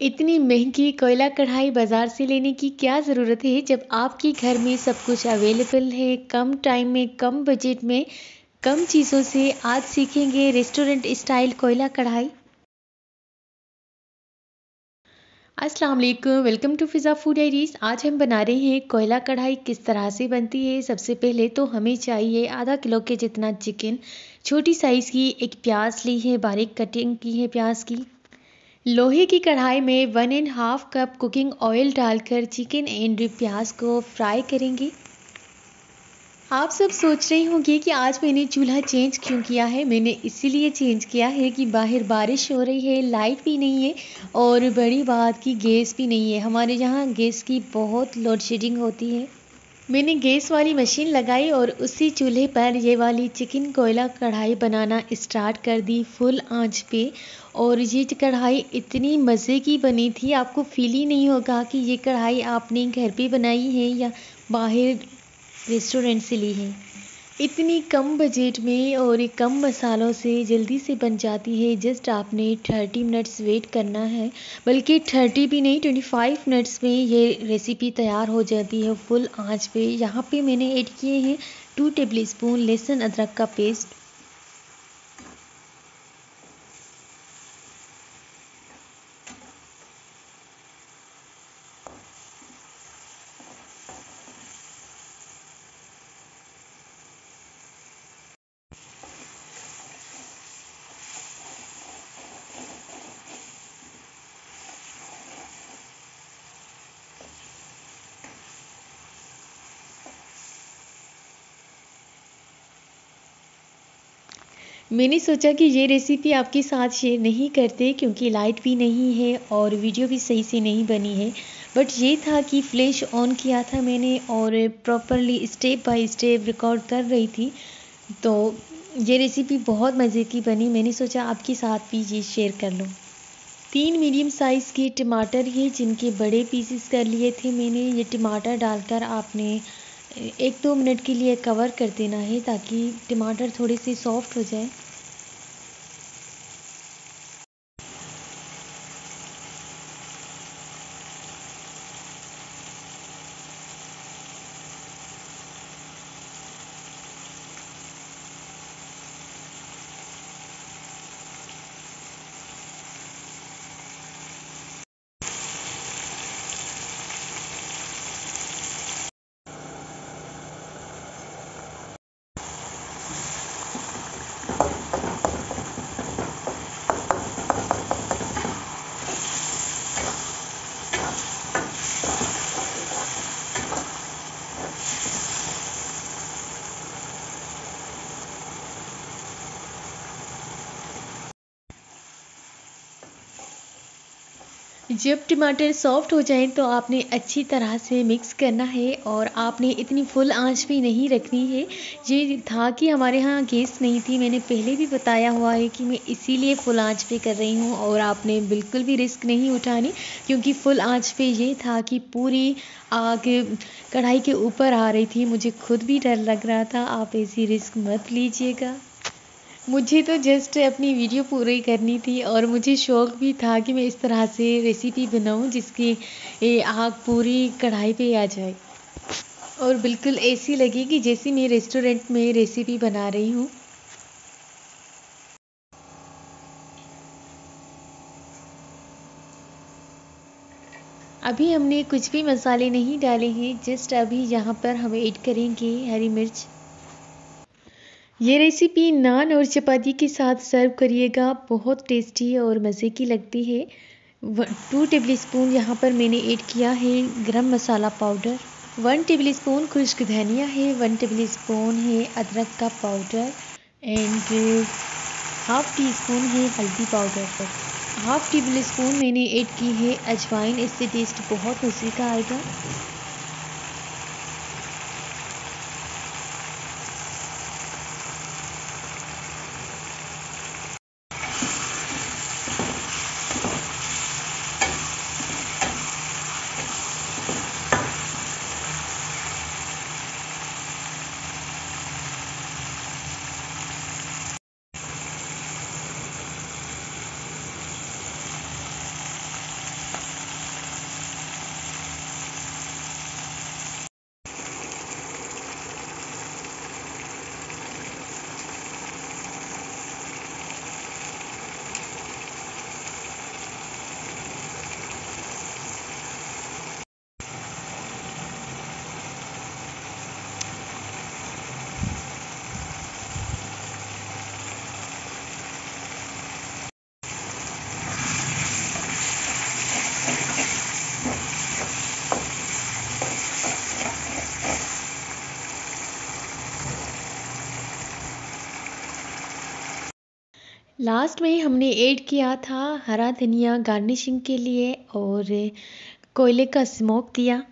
इतनी महंगी कोयला कढ़ाई बाजार से लेने की क्या ज़रूरत है जब आपके घर में सब कुछ अवेलेबल है। कम टाइम में, कम बजट में, कम चीज़ों से आज सीखेंगे रेस्टोरेंट स्टाइल कोयला कढ़ाई। अस्सलाम वालेकुम, welcome to Fiza food diaries. आज हम बना रहे हैं कोयला कढ़ाई। किस तरह से बनती है। सबसे पहले तो हमें चाहिए आधा किलो के जितना चिकन, छोटी साइज़ की एक प्याज ली है, बारीक कटिंग की है प्याज की। लोहे की कढ़ाई में 1.5 कप कुकिंग ऑयल डालकर चिकन एंड प्याज को फ्राई करेंगे। आप सब सोच रहे होंगे कि आज मैंने चूल्हा चेंज क्यों किया है। मैंने इसीलिए चेंज किया है कि बाहर बारिश हो रही है, लाइट भी नहीं है और बड़ी बात की गैस भी नहीं है। हमारे यहाँ गैस की बहुत लोड शेडिंग होती है। मैंने गैस वाली मशीन लगाई और उसी चूल्हे पर ये वाली चिकन कोयला कढ़ाई बनाना स्टार्ट कर दी फुल आंच पे। और ये कढ़ाई इतनी मज़े की बनी थी, आपको फील ही नहीं होगा कि ये कढ़ाई आपने घर पे बनाई है या बाहर रेस्टोरेंट से ली है। इतनी कम बजट में और कम मसालों से जल्दी से बन जाती है। जस्ट आपने 30 मिनट्स वेट करना है, बल्कि 30 भी नहीं, 25 मिनट्स में ये रेसिपी तैयार हो जाती है फुल आंच पे। यहाँ पे मैंने ऐड किए हैं 2 टेबल स्पून लहसुन अदरक का पेस्ट। मैंने सोचा कि ये रेसिपी आपके साथ शेयर नहीं करते क्योंकि लाइट भी नहीं है और वीडियो भी सही से नहीं बनी है। बट ये था कि फ्लैश ऑन किया था मैंने और properly step by step record कर रही थी। तो ये रेसिपी बहुत मज़े की बनी। मैंने सोचा आपके साथ भी ये शेयर कर लूँ। 3 मीडियम साइज़ के टमाटर हैं जिनके बड़े पीसेस कर लिए थे मैंने। ये टमाटर डालकर आपने 1-2 मिनट के लिए कवर कर देना है ताकि टमाटर थोड़े से सॉफ्ट हो जाए। जब टमाटर सॉफ्ट हो जाएं तो आपने अच्छी तरह से मिक्स करना है और आपने इतनी फुल आंच भी नहीं रखनी है। ये था कि हमारे यहाँ गैस नहीं थी, मैंने पहले भी बताया हुआ है कि मैं इसीलिए फुल आंच पे कर रही हूँ। और आपने बिल्कुल भी रिस्क नहीं उठानी क्योंकि फुल आंच पे ये था कि पूरी आग कढ़ाई के ऊपर आ रही थी। मुझे खुद भी डर लग रहा था। आप ऐसी रिस्क मत लीजिएगा। मुझे तो जस्ट अपनी वीडियो पूरी करनी थी और मुझे शौक़ भी था कि मैं इस तरह से रेसिपी बनाऊं जिसकी आग पूरी कढ़ाई पे आ जाए और बिल्कुल ऐसी लगे कि जैसे मैं रेस्टोरेंट में रेसिपी बना रही हूँ। अभी हमने कुछ भी मसाले नहीं डाले हैं, जस्ट अभी यहाँ पर हम ऐड करेंगे हरी मिर्च। ये रेसिपी नान और चपाती के साथ सर्व करिएगा, बहुत टेस्टी और मज़े की लगती है। 2 टेबल स्पून यहाँ पर मैंने ऐड किया है गरम मसाला पाउडर। 1 टेबल स्पून खुश्क धनिया है। 1 टेबल स्पून है अदरक का powder and half tea spoon है हल्दी पाउडर। हाफ टेबल स्पून मैंने ऐड की है अजवाइन, इससे टेस्ट बहुत मज़े का आएगा। लास्ट में हमने ऐड किया था हरा धनिया गार्निशिंग के लिए और कोयले का स्मोक दिया।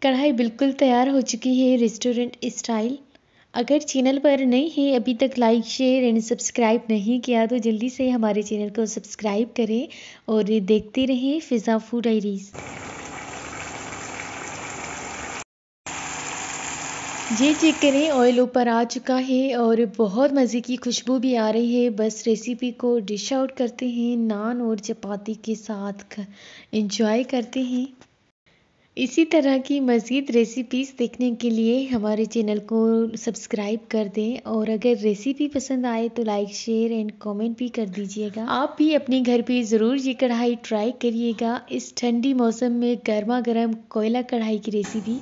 कढ़ाई बिल्कुल तैयार हो चुकी है रेस्टोरेंट स्टाइल। अगर चैनल पर नए हैं, अभी तक लाइक शेयर एंड सब्सक्राइब नहीं किया तो जल्दी से हमारे चैनल को सब्सक्राइब करें और देखते रहें फिज़ा फूड डायरीज। ये चेक करें, ऑयल ऊपर आ चुका है और बहुत मज़े की खुशबू भी आ रही है। बस रेसिपी को डिश आउट करते हैं, नान और चपाती के साथ एंजॉय करते हैं। इसी तरह की मज़ीद रेसिपीज़ देखने के लिए हमारे चैनल को सब्सक्राइब कर दें और अगर रेसिपी पसंद आए तो लाइक शेयर एंड कमेंट भी कर दीजिएगा। आप भी अपने घर पे ज़रूर ये कढ़ाई ट्राई करिएगा। इस ठंडी मौसम में गर्मा गर्म कोयला कढ़ाई की रेसिपी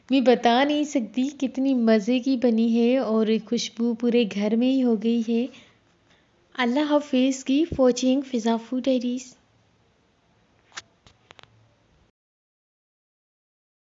मैं बता नहीं सकती कितनी मज़े की बनी है और खुशबू पूरे घर में ही हो गई है। अल्लाह हाफिज़, कीप वॉचिंग फिज़ा फूड डायरीज।